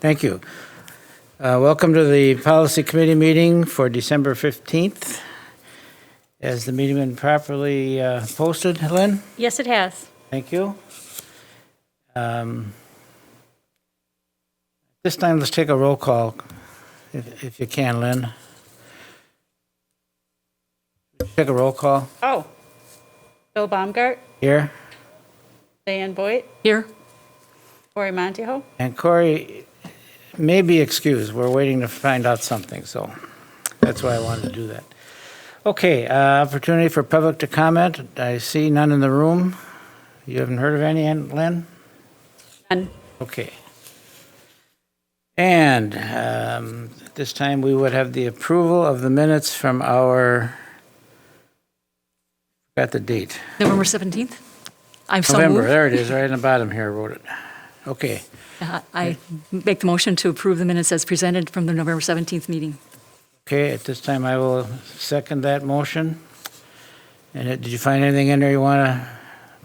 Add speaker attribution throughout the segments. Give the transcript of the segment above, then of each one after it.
Speaker 1: Thank you. Welcome to the Policy Committee meeting for December 15th. Has the meeting been properly posted, Lynn?
Speaker 2: Yes, it has.
Speaker 1: Thank you. This time, let's take a roll call, if you can, Lynn. Take a roll call.
Speaker 2: Oh. Bill Baumgart,
Speaker 1: Here.
Speaker 2: Diane Boyd. Here. Corey Montijo.
Speaker 1: And Corey may be excused. We're waiting to find out something, so that's why I wanted to do that. Okay, opportunity for public to comment. I see none in the room. You haven't heard of any, Lynn?
Speaker 2: None.
Speaker 1: Okay. And at this time, we would have the approval of the minutes from our, got the date.
Speaker 3: November 17th? I'm so
Speaker 1: November,
Speaker 3: moved.
Speaker 1: there it is, right in the bottom here, I wrote it. Okay,
Speaker 3: I make the motion to approve the minutes as presented from the November 17th meeting.
Speaker 1: okay, at this time, I will second that motion. And did you find anything in there you want to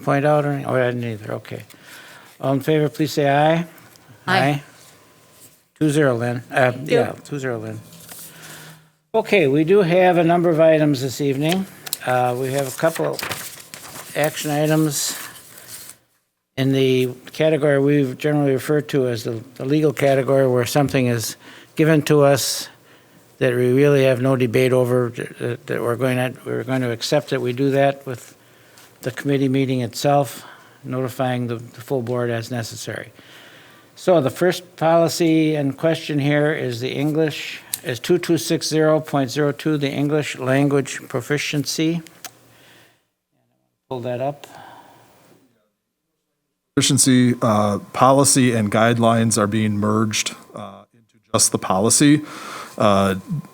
Speaker 1: point out, or, oh, I didn't either, okay. All in favor, please say aye.
Speaker 3: Aye.
Speaker 1: 2-0, Lynn. Yeah, 2-0, Lynn. Okay, we do have a number of items this evening. We have a couple action items in the category we generally refer to as the legal category, where something is given to us that we really have no debate over, that we're going to accept it. We do that with the committee meeting itself, notifying the full board as necessary. So the first policy in question here is the English, is 2260.02, the English language proficiency. Pull that up.
Speaker 4: Proficiency policy and guidelines are being merged into just the policy.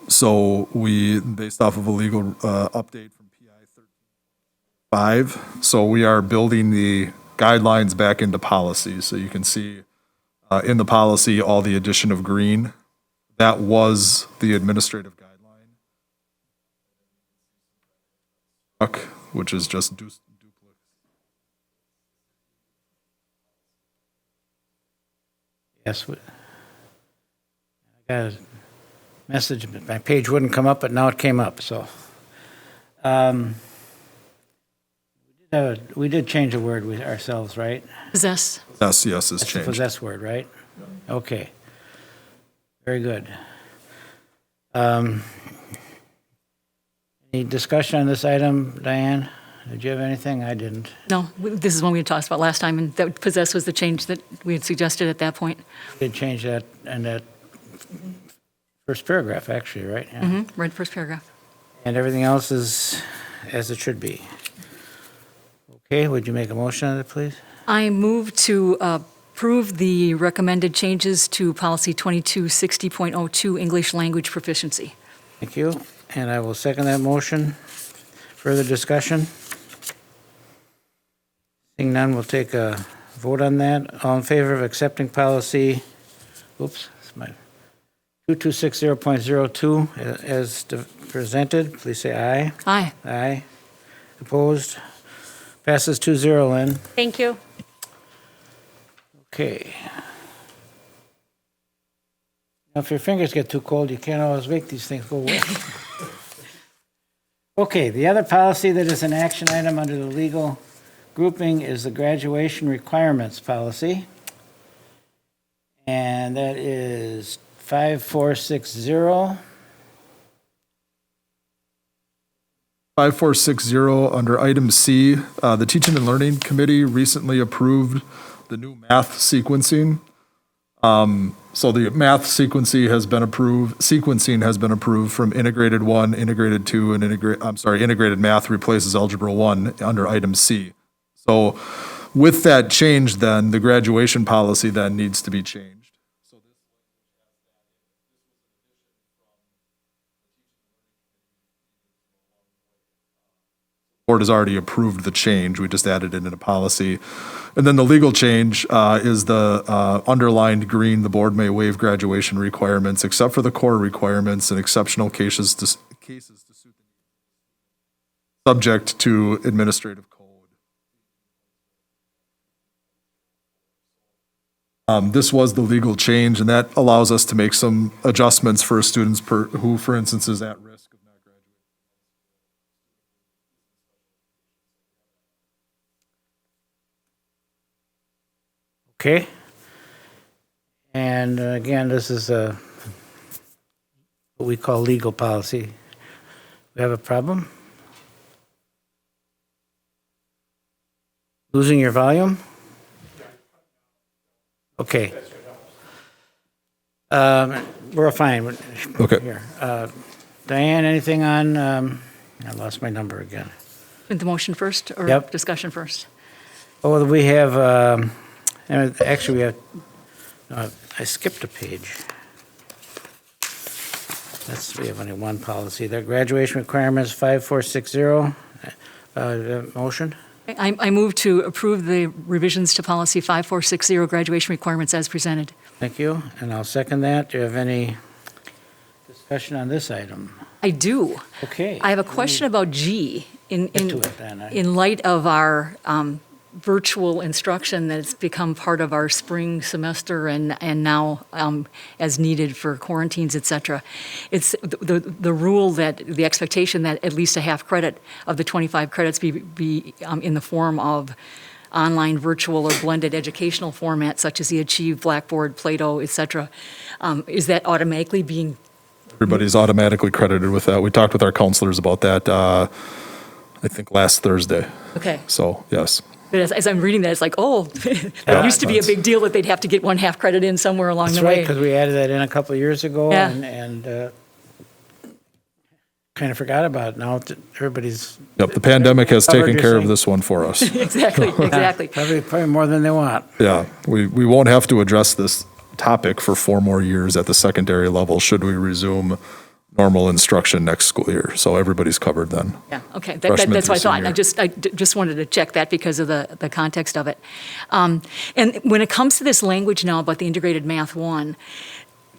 Speaker 4: So we, based off of a legal update from PI 13.5, so we are building the guidelines back into policy. So you can see in the policy all the addition of green. That was the administrative guideline, which is just duplicate.
Speaker 1: Yes. I got a message, my page wouldn't come up, but now it came up, so. We did change the word ourselves, right?
Speaker 3: Possess.
Speaker 4: Yes, is
Speaker 1: That's the
Speaker 4: changed.
Speaker 1: possess word, right? Okay. Very good. Any discussion on this item, Diane? Did you have anything? I didn't.
Speaker 3: No, this is one we had talked about last time, and that possess was the change that we had suggested at that point.
Speaker 1: We did change that in that first paragraph, actually, right? Yeah.
Speaker 3: Read first paragraph.
Speaker 1: And everything else is as it should be. Okay, would you make a motion on it, please?
Speaker 3: I move to approve the recommended changes to policy 2260.02, English language proficiency.
Speaker 1: Thank you. And I will second that motion. Further discussion? Seeing none, we'll take a vote on that. All in favor of accepting policy, oops, it's my 2260.02 as presented, please say aye.
Speaker 3: Aye.
Speaker 1: Aye. Opposed? Passes 2-0, Lynn.
Speaker 2: Thank you.
Speaker 1: Okay. Now, if your fingers get too cold, you can't always make these things go away. Okay, the other policy that is an action item under the legal grouping is the graduation requirements policy. And that is 5460.
Speaker 4: 5460, under item C, the Teaching and Learning Committee recently approved the new math sequencing. So the math sequencing has been approved from integrated 1, integrated 2, and integrated math replaces algebra 1 under item C. So with that change, then the graduation policy then needs to be changed. Board has already approved the change. We just added it in a policy. And then the legal change is the underlined green. The board may waive graduation requirements except for the core requirements and exceptional cases to suit the subject to administrative code. This was the legal change, and that allows us to make some adjustments for students who, for instance, is at risk of not graduating.
Speaker 1: Okay. And again, this is what we call legal policy. We have a problem? Losing your volume? Okay. We're fine.
Speaker 4: Okay.
Speaker 1: Here. Diane, anything on, I lost my number again.
Speaker 3: The motion first or
Speaker 1: Yep.
Speaker 3: discussion first?
Speaker 1: Oh, we have, actually, we have, I skipped a page. We have only one policy there. Graduation requirements, 5460. Motion?
Speaker 3: I move to approve the revisions to policy 5460, graduation requirements as presented.
Speaker 1: Thank you, and I'll second that. Do you have any discussion on this item?
Speaker 3: I do.
Speaker 1: Okay.
Speaker 3: I have a question about G.
Speaker 1: Get to it then.
Speaker 3: In light of our virtual instruction that's become part of our spring semester and now as needed for quarantines, et cetera, it's the rule that, the expectation that at least a half credit of the 25 credits be in the form of online, virtual, or blended educational formats such as the Achieve, Blackboard, Plato, et cetera. Is that automatically being?
Speaker 4: Everybody's automatically credited with that. We talked with our counselors about that, I think last Thursday.
Speaker 3: Okay.
Speaker 4: So, yes.
Speaker 3: But as I'm reading that, it's like, oh, it used to be a big deal that they'd have to get one half credit in somewhere along
Speaker 1: That's
Speaker 3: the
Speaker 1: right,
Speaker 3: way.
Speaker 1: because we added that in a couple of years ago
Speaker 3: Yeah.
Speaker 1: and kind of forgot about it. Now everybody's.
Speaker 4: Yep, the pandemic has
Speaker 1: Covered
Speaker 4: taken
Speaker 1: your
Speaker 4: care of
Speaker 1: thing.
Speaker 4: this one for us.
Speaker 3: Exactly, exactly.
Speaker 1: Probably more than they want.
Speaker 4: Yeah, we won't have to address this topic for 4 more years at the secondary level should we resume normal instruction next school year. So everybody's covered then.
Speaker 3: Yeah, okay,
Speaker 4: Freshman
Speaker 3: that's what I
Speaker 4: through
Speaker 3: thought. I just wanted to check that because of the context of it. And when it comes to this language now about the integrated math 1,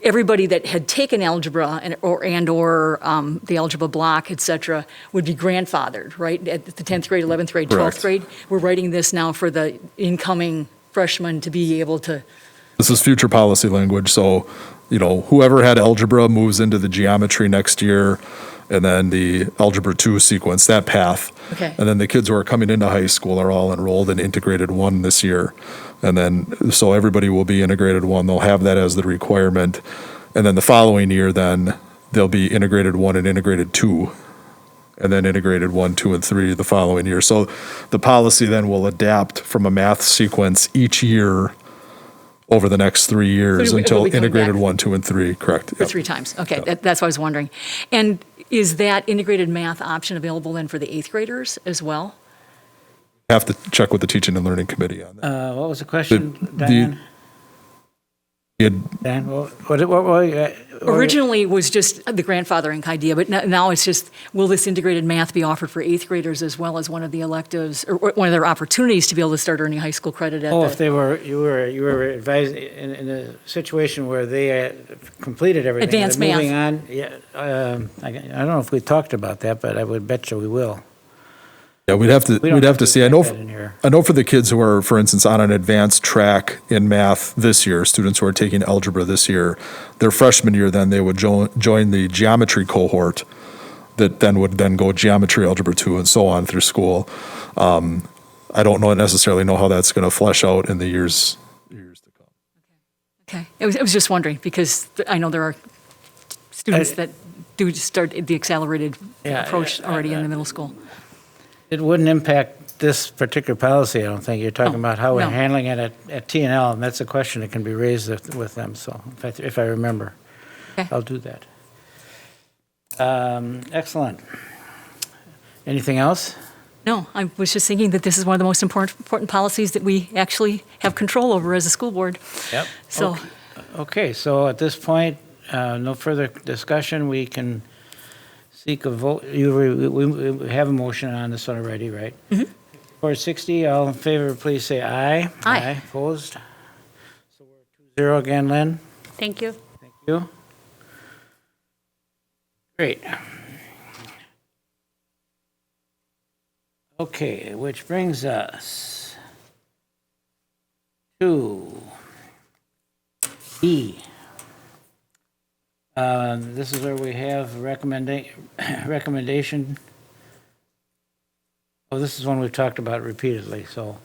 Speaker 3: everybody that had taken algebra or the algebra block, et cetera, would be grandfathered, right? At the 10th grade, 11th grade, 12th
Speaker 4: Correct.
Speaker 3: grade. We're writing this now for the incoming freshmen to be able to,
Speaker 4: This is future policy language, so, whoever had algebra moves into the geometry next year, and then the algebra 2 sequence, that path.
Speaker 3: Okay.
Speaker 4: And then the kids who are coming into high school are all enrolled in integrated 1 this year. And then, so everybody will be integrated 1, they'll have that as the requirement. And then the following year, then, they'll be integrated 1 and integrated 2. And then integrated 1, 2, and 3 the following year. So the policy then will adapt from a math sequence each year over the next 3 years
Speaker 3: So it will
Speaker 4: until
Speaker 3: be coming
Speaker 4: integrated
Speaker 3: back
Speaker 4: 1, 2, and 3, correct?
Speaker 3: for
Speaker 4: Yep.
Speaker 3: 3 times. Okay, that's what I was wondering. And is that integrated math option available then for the 8th graders as well?
Speaker 4: Have to check with the teaching and learning committee on that.
Speaker 1: What was the question,
Speaker 4: The-
Speaker 1: Diane?
Speaker 4: We
Speaker 1: Dan, what
Speaker 3: Originally, it was just the grandfathering idea, but now it's just, will this integrated math be offered for 8th graders as well as one of the electives, or one of their opportunities to be able to start earning high school credit at
Speaker 1: if
Speaker 3: the
Speaker 1: you were advised in a situation where they completed everything.
Speaker 3: Advanced
Speaker 1: they're
Speaker 3: math.
Speaker 1: Moving on, yeah, I don't know if we talked about that, but I would bet you we will.
Speaker 4: Yeah, we'd have to see. I
Speaker 1: put
Speaker 4: know,
Speaker 1: that in here.
Speaker 4: I know for the kids who are, for instance, on an advanced track in math this year, students who are taking algebra this year, their freshman year, then they would join the geometry cohort that then would go geometry, algebra 2, and so on through school. I don't necessarily know how that's going to flesh out in the years to come.
Speaker 3: Okay, I was just wondering, because I know there are students that do start the accelerated approach already in the middle school.
Speaker 1: It wouldn't impact this particular policy, I don't think. You're talking about how we're
Speaker 3: no.
Speaker 1: handling it at T&L, and that's a question that can be raised with them, so if I remember,
Speaker 3: Okay.
Speaker 1: I'll do that. Excellent. Anything else?
Speaker 3: No, I was just thinking that this is one of the most important policies that we actually have control over as a school board.
Speaker 1: Yep.
Speaker 3: So,
Speaker 1: Okay, so at this point, no further discussion. We can seek a vote. We have a motion on this one already, right? Mm-hmm. 460, all in favor, please say aye.
Speaker 3: Aye.
Speaker 1: Opposed? So we're 2-0 again, Lynn.
Speaker 2: Thank you.
Speaker 1: Thank you. Great. Okay, which brings us to E. This is where we have recommendation. Oh, this is one we've talked about repeatedly, so.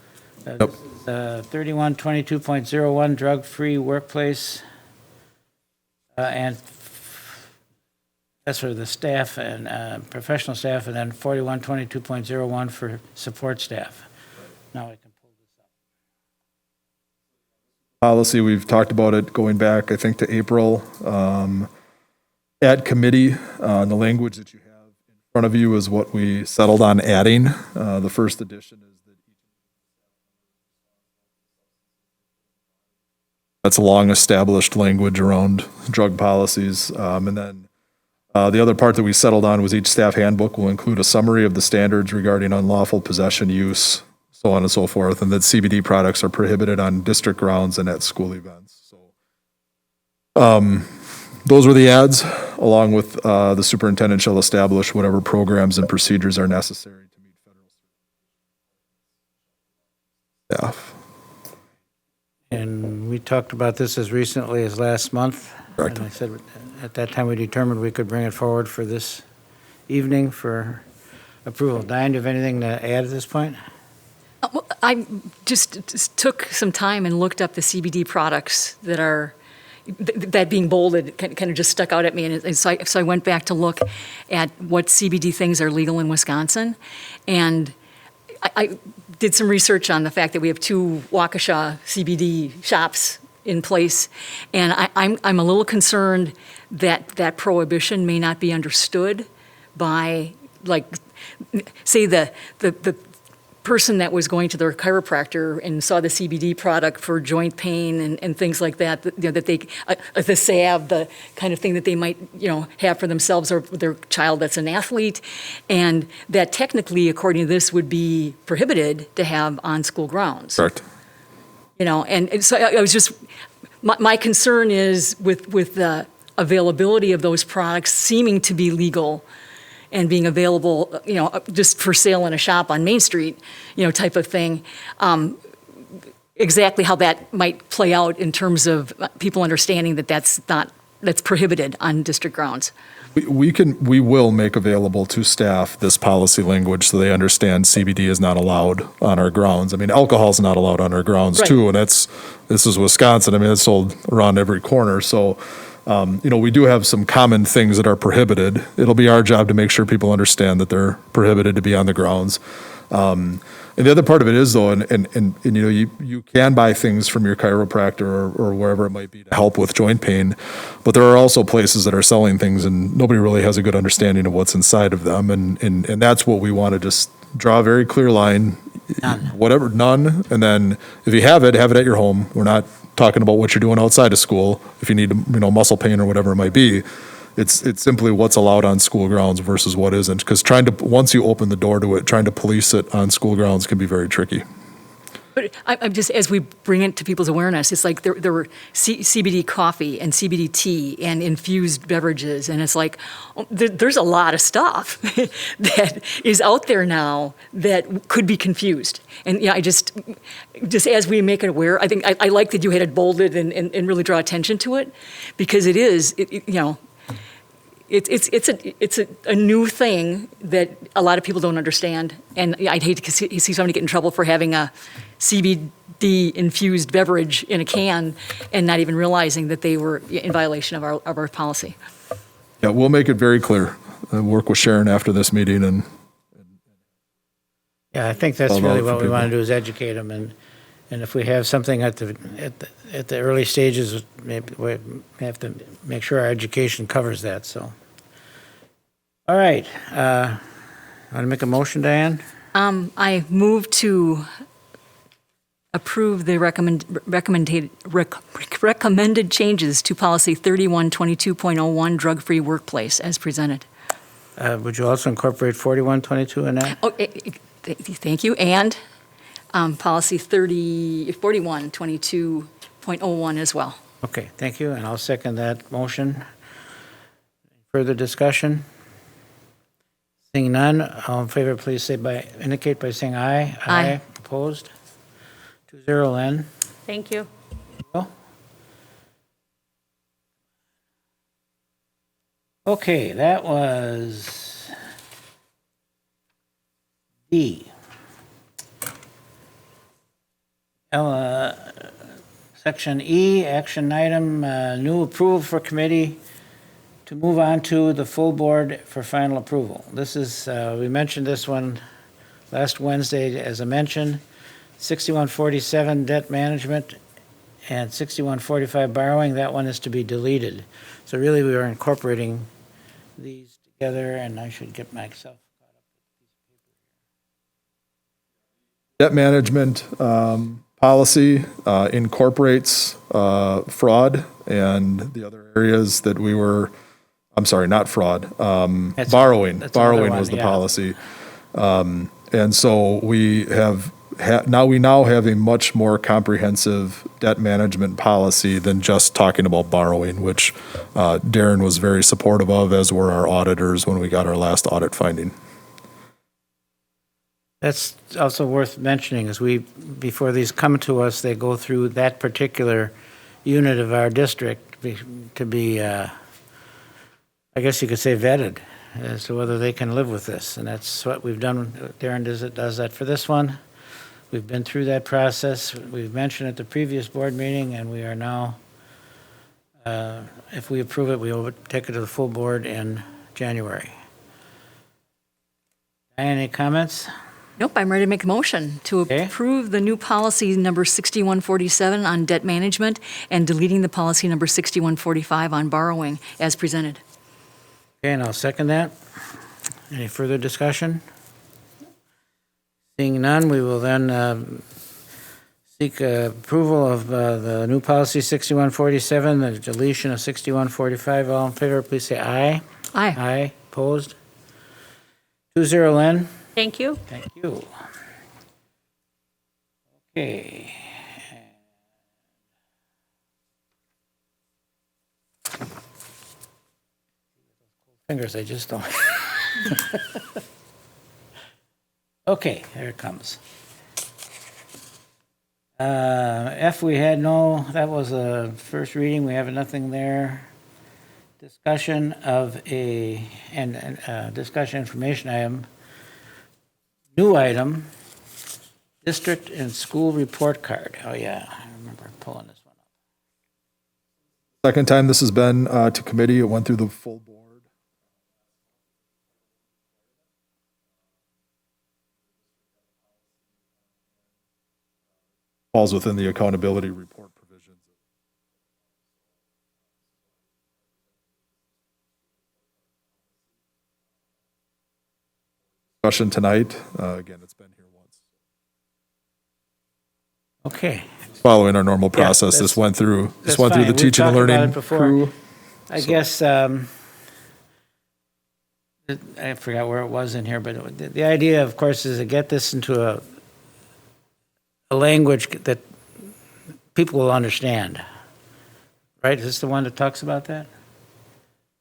Speaker 4: Yep.
Speaker 1: 3122.01, drug-free workplace. And that's for the staff and professional staff, and then 4122.01 for support staff. Now I can pull this up.
Speaker 4: Policy, we've talked about it going back, I think, to April. At committee, the language that you have in front of you is what we settled on adding. The first edition is that that's a long-established language around drug policies. And then the other part that we settled on was each staff handbook will include a summary of the standards regarding unlawful possession, use, so on and so forth, and that CBD products are prohibited on district grounds and at school events. So, those were the ads, along with the superintendent shall establish whatever programs and procedures are necessary to meet federal staff.
Speaker 1: And we talked about this as recently as last month.
Speaker 4: Correct.
Speaker 1: And I said, at that time, we determined we could bring it forward for this evening for approval. Diane, do you have anything to add at this point?
Speaker 3: Well, I just took some time and looked up the CBD products that are, that being bolded kind of just stuck out at me. And so I went back to look at what CBD things are legal in Wisconsin. And I did some research on the fact that we have 2 Waukesha CBD shops in place. And I'm a little concerned that that prohibition may not be understood by, like, say the person that was going to their chiropractor and saw the CBD product for joint pain and things like that, you know, that they, the salve, the kind of thing that they might, you know, have for themselves or their child that's an athlete, and that technically, according to this, would be prohibited to have on school grounds.
Speaker 4: Correct.
Speaker 3: You know, and so I was just, my concern is with the availability of those products seeming to be legal and being available, you know, just for sale in a shop on Main Street, you know, type of thing. Exactly how that might play out in terms of people understanding that that's prohibited on district grounds.
Speaker 4: We will make available to staff this policy language so they understand CBD is not allowed on our grounds. I mean, alcohol is not allowed on our grounds
Speaker 3: Right.
Speaker 4: too, and this is Wisconsin. I mean, it's sold around every corner. So, you know, we do have some common things that are prohibited. It'll be our job to make sure people understand that they're prohibited to be on the grounds. And the other part of it is, though, and you know, you can buy things from your chiropractor or wherever it might be to help with joint pain, but there are also places that are selling things and nobody really has a good understanding of what's inside of them. And that's what we want to just draw a very clear line. None. And then if you have it at your home. We're not talking about what you're doing outside of school. If you need, you know, muscle pain or whatever it might be, it's simply what's allowed on school grounds versus what isn't. Because once you open the door to it, trying to police it on school grounds can be very tricky.
Speaker 3: But I'm just, as we bring it to people's awareness, it's like there were CBD coffee and CBD tea and infused beverages, and it's like, there's a lot of stuff that is out there now that could be confused. And, yeah, I just as we make it aware, I think I like that you had it bolded and really draw attention to it, because it is, you know, it's a new thing that a lot of people don't understand, and I'd hate to see somebody get in trouble for having a CBD infused beverage in a can and not even realizing that they were in violation of our policy.
Speaker 4: Yeah, we'll make it very clear. I'll work with Sharon after this meeting and.
Speaker 1: Yeah, I think that's
Speaker 4: Spell it
Speaker 1: really
Speaker 4: out for
Speaker 1: what we want to
Speaker 4: people.
Speaker 1: do is educate them, and if we have something at the early stages, maybe we have to make sure our education covers that, so. All right, want to make a motion, Diane?
Speaker 3: I move to approve the recommended changes to policy 3122.01, drug-free workplace, as presented.
Speaker 1: Would you also incorporate 4122 in that?
Speaker 3: Oh, thank you. And policy 4122.01 as well.
Speaker 1: Okay, thank you, and I'll second that motion. Further discussion? Seeing none, all in favor, please indicate by saying aye.
Speaker 3: Aye.
Speaker 1: Opposed? 2-0, Lynn.
Speaker 2: Thank you.
Speaker 1: Okay, that was D. Section E, action item, new approval for committee to move on to the full board for final approval. This is, we mentioned this one last Wednesday, as I mentioned, 6147 debt management and 6145 borrowing, that one is to be deleted. So really, we are incorporating these together, and I should get myself.
Speaker 4: Debt management policy incorporates fraud and the other areas that we were, I'm sorry, not fraud,
Speaker 1: That's
Speaker 4: borrowing.
Speaker 1: another
Speaker 4: Borrowing
Speaker 1: one,
Speaker 4: was the
Speaker 1: yeah.
Speaker 4: policy. And so we now have a much more comprehensive debt management policy than just talking about borrowing, which Darren was very supportive of, as were our auditors when we got our last audit finding.
Speaker 1: That's also worth mentioning, is before these come to us, they go through that particular unit of our district to be, I guess you could say, vetted as to whether they can live with this. And that's what we've done. Darren does that for this one. We've been through that process. We've mentioned at the previous board meeting, and we are now, if we approve it, we will take it to the full board in January. Any comments?
Speaker 3: Nope, I'm ready to make a motion to
Speaker 1: Okay.
Speaker 3: approve the new policy number 6147 on debt management and deleting the policy number 6145 on borrowing as presented.
Speaker 1: Okay, and I'll second that. Any further discussion? Seeing none, we will then seek approval of the new policy 6147, the deletion of 6145. All in favor, please say aye.
Speaker 3: Aye.
Speaker 1: Aye, opposed? 2-0, Lynn.
Speaker 2: Thank you.
Speaker 1: Thank you. Okay. Fingers, I just don't. Okay, there it comes. F, we had no, that was a first reading, we have nothing there. Discussion of discussion information item. New item, district and school report card. Oh, yeah, I remember pulling this one up.
Speaker 4: Second time this has been to committee, it went through the full board. Falls within the accountability report provisions. Discussion tonight, again, it's been here once.
Speaker 1: Okay.
Speaker 4: Following our normal process,
Speaker 1: that's-
Speaker 4: this went through
Speaker 1: that's
Speaker 4: the
Speaker 1: fine. We've
Speaker 4: teaching and
Speaker 1: talked about
Speaker 4: learning
Speaker 1: it before.
Speaker 4: crew.
Speaker 1: I guess, I forgot where it was in here, but the idea, of course, is to get this into a language that people will understand. Right? Is this the one that talks about that?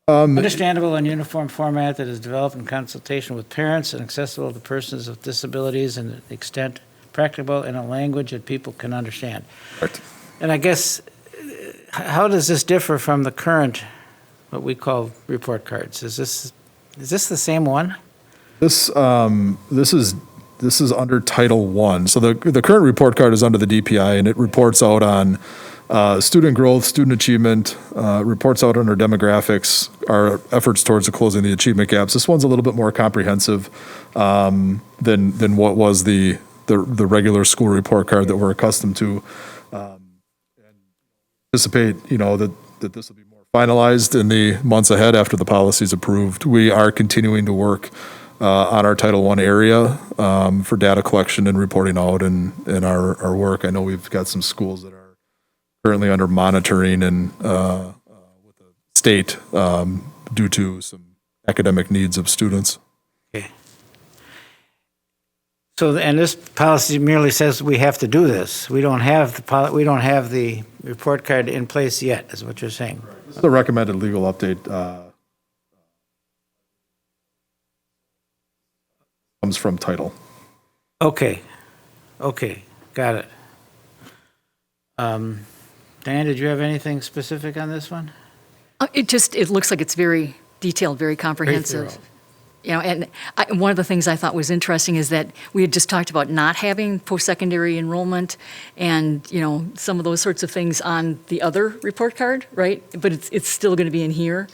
Speaker 1: Understandable and uniform format that is developed in consultation with parents and accessible to persons with disabilities and to the extent practicable in a language that people can understand.
Speaker 4: Correct.
Speaker 1: And I guess, how does this differ from the current, what we call report cards? Is this the same one?
Speaker 4: This is under Title I. So the current report card is under the DPI, and it reports out on student growth, student achievement, reports out on our demographics, our efforts towards closing the achievement gaps. This one's a little bit more comprehensive than what was the regular school report card that we're accustomed to. And anticipate, that this will be more finalized in the months ahead after the policy is approved. We are continuing to work on our Title I area for data collection and reporting out and our work. I know we've got some schools that are currently under monitoring and with the state due to some academic needs of students.
Speaker 1: Okay. So, and this policy merely says we have to do this. We don't have the report card in place yet, is what you're saying.
Speaker 4: This is the recommended legal update. Comes from title.
Speaker 1: Okay, got it. Diane, did you have anything specific on this one?
Speaker 3: It looks like it's very detailed, very comprehensive.
Speaker 1: thorough.
Speaker 3: You know, and one of the things I thought was interesting is that we had just talked about not having post-secondary enrollment and, you know, some of those sorts of things on the other report card, right? But it's still going to be in here.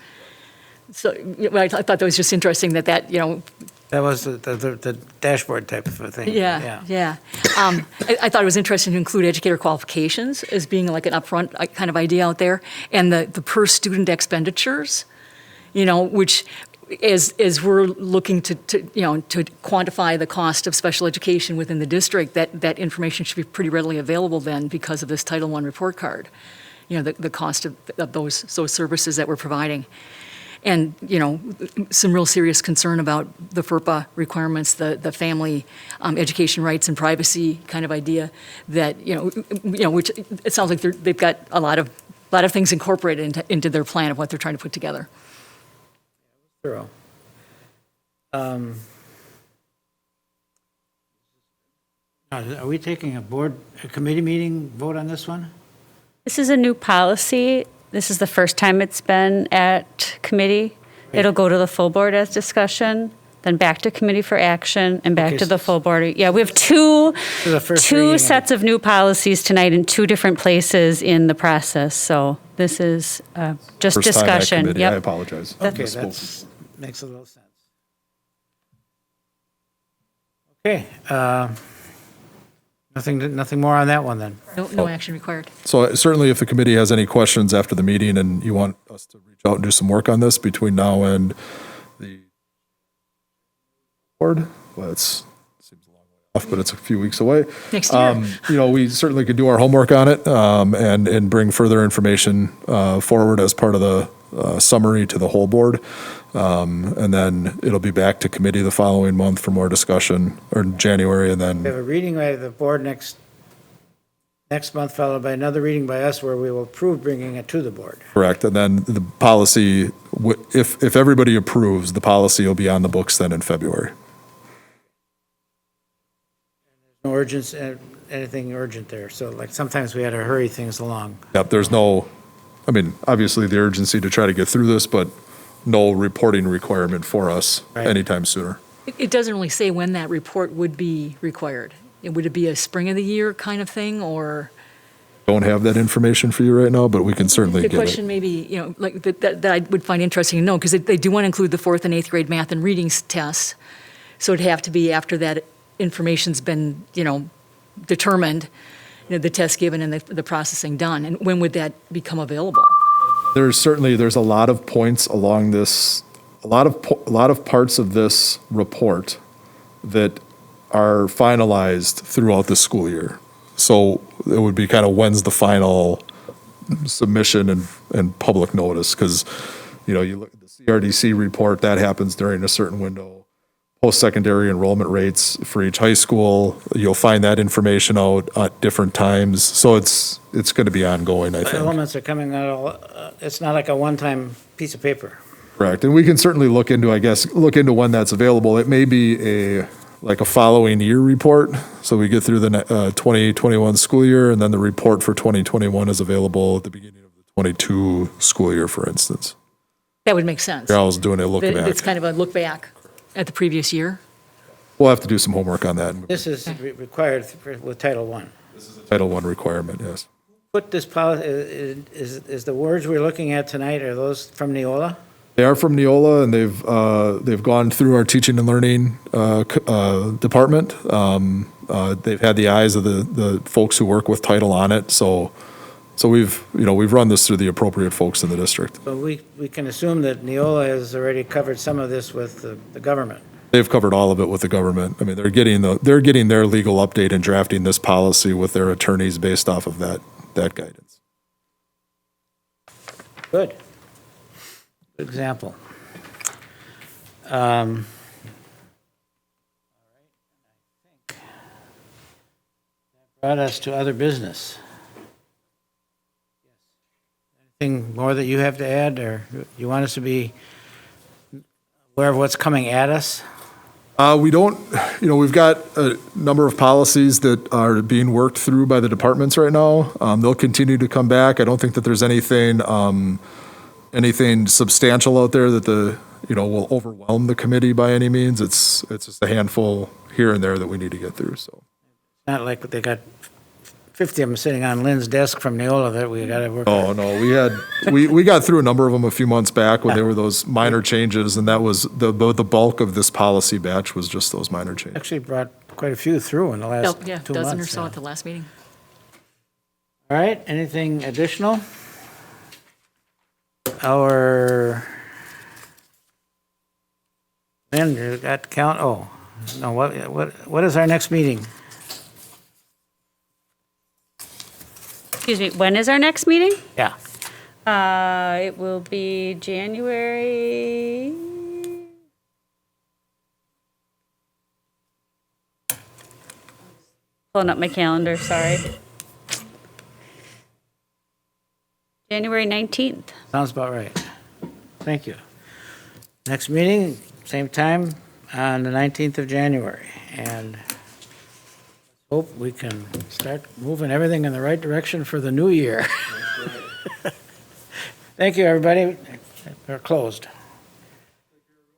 Speaker 3: So I thought that was just interesting that, you know.
Speaker 1: That was the dashboard type of a thing.
Speaker 3: Yeah. I thought it was interesting to include educator qualifications as being like an upfront kind of idea out there, and the per student expenditures, you know, which as we're looking to you know, to quantify the cost of special education within the district, that information should be pretty readily available then because of this Title I report card, you know, the cost of those services that we're providing. And, you know, some real serious concern about the FERPA requirements, the family education rights and privacy kind of idea that, you know, which it sounds like they've got a lot of things incorporated into their plan of what they're trying to put together.
Speaker 1: Thorough. Are we taking a committee meeting vote on this one?
Speaker 2: This is a new policy. This is the first time it's been at committee. It'll go to the full board as discussion, then back to committee for action, and back
Speaker 1: Okay,
Speaker 2: to the full board. Yeah, we have two
Speaker 1: is the first reading of
Speaker 2: sets of new policies tonight in two different places in the process. So this is just
Speaker 4: First time at
Speaker 2: discussion.
Speaker 4: committee, I
Speaker 2: Yep.
Speaker 4: apologize.
Speaker 1: Okay,
Speaker 4: Misspoke.
Speaker 1: that makes a little sense. Okay, nothing more on that one then.
Speaker 3: No action required.
Speaker 4: So certainly if the committee has any questions after the meeting and you want us to reach out and do some work on this between now and the board, well, seems a long way off, but it's a few weeks away.
Speaker 3: Next year.
Speaker 4: You know, we certainly could do our homework on it, and bring further information, forward as part of the, summary to the whole board. And then it'll be back to committee the following month for more discussion, or in January, and
Speaker 1: We have
Speaker 4: then,
Speaker 1: a reading by the board next month, followed by another reading by us where we will approve bringing it to the board.
Speaker 4: correct, and then the policy, if everybody approves, the policy will be on the books then in February.
Speaker 1: No urgency, anything urgent there. So like sometimes we had to hurry things along.
Speaker 4: Yep, there's no, I mean, obviously the urgency to try to get through this, but no reporting requirement for us
Speaker 1: Right.
Speaker 4: anytime sooner.
Speaker 3: It doesn't really say when that report would be required. Would it be a spring of the year kind of thing, or?
Speaker 4: Don't have that information for you right now, but we can certainly
Speaker 3: The
Speaker 4: get
Speaker 3: question
Speaker 4: it.
Speaker 3: maybe, you know, like that I would find interesting to know, because they do want to include the 4th and 8th grade math and reading tests. So it'd have to be after that information's been, you know, determined, you know, the test given and the processing done. And when would that become available?
Speaker 4: There's a lot of points along this, a lot of parts of this report that are finalized throughout the school year. So it would be kind of when's the final submission and public notice, because, you know, you look at the CRDC report, that happens during a certain window. Post-secondary enrollment rates for each high school, you'll find that information out at different times. So it's going to be ongoing, I
Speaker 1: The
Speaker 4: think.
Speaker 1: elements are coming out, it's not like a one-time piece of paper.
Speaker 4: Correct. And we can certainly look into when that's available. It may be like a following year report. So we get through the 2021 school year, and then the report for 2021 is available at the beginning of the 22 school year, for instance.
Speaker 3: That would make sense.
Speaker 4: You're always doing a look
Speaker 3: It's
Speaker 4: back.
Speaker 3: kind of a look back at the previous year.
Speaker 4: We'll have to do some homework on that.
Speaker 1: This is required with Title I.
Speaker 4: Title I requirement, yes.
Speaker 1: Put this policy, is the words we're looking at tonight, are those from Neola?
Speaker 4: They are from Neola, and they've gone through our teaching and learning department. They've had the eyes of the folks who work with title on it. So we've run this through the appropriate folks in the district.
Speaker 1: But we can assume that Neola has already covered some of this with the government.
Speaker 4: They've covered all of it with the government. I mean, they're getting their legal update and drafting this policy with their attorneys based off of that guidance.
Speaker 1: Good. Good example. Brought us to other business. Anything more that you have to add, or you want us to be aware of what's coming at us?
Speaker 4: We don't, we've got a number of policies that are being worked through by the departments right now. They'll continue to come back. I don't think that there's anything anything substantial out there that will overwhelm the committee by any means. It's just a handful here and there that we need to get through, so.
Speaker 1: Not like they got 50 of them sitting on Lynn's desk from Neola that we got to work on.
Speaker 4: Oh, no, we got through a number of them a few months back when there were those minor changes, and that was the bulk of this policy batch was just those minor changes.
Speaker 1: Actually brought quite a few through in the last 2
Speaker 3: Yeah,
Speaker 1: months.
Speaker 3: dozen or so
Speaker 1: yeah.
Speaker 3: at the last meeting.
Speaker 1: All right, anything additional? Lynn, you got count, no, what is our next meeting?
Speaker 2: Excuse me, when is our next meeting?
Speaker 1: Yeah,
Speaker 2: It will be January. Pulling up my calendar, sorry. January 19th.
Speaker 1: sounds about right. Thank you. Next meeting, same time, on the 19th of January, and hope we can start moving everything in the right direction for the new year. Thank you, everybody. We're closed.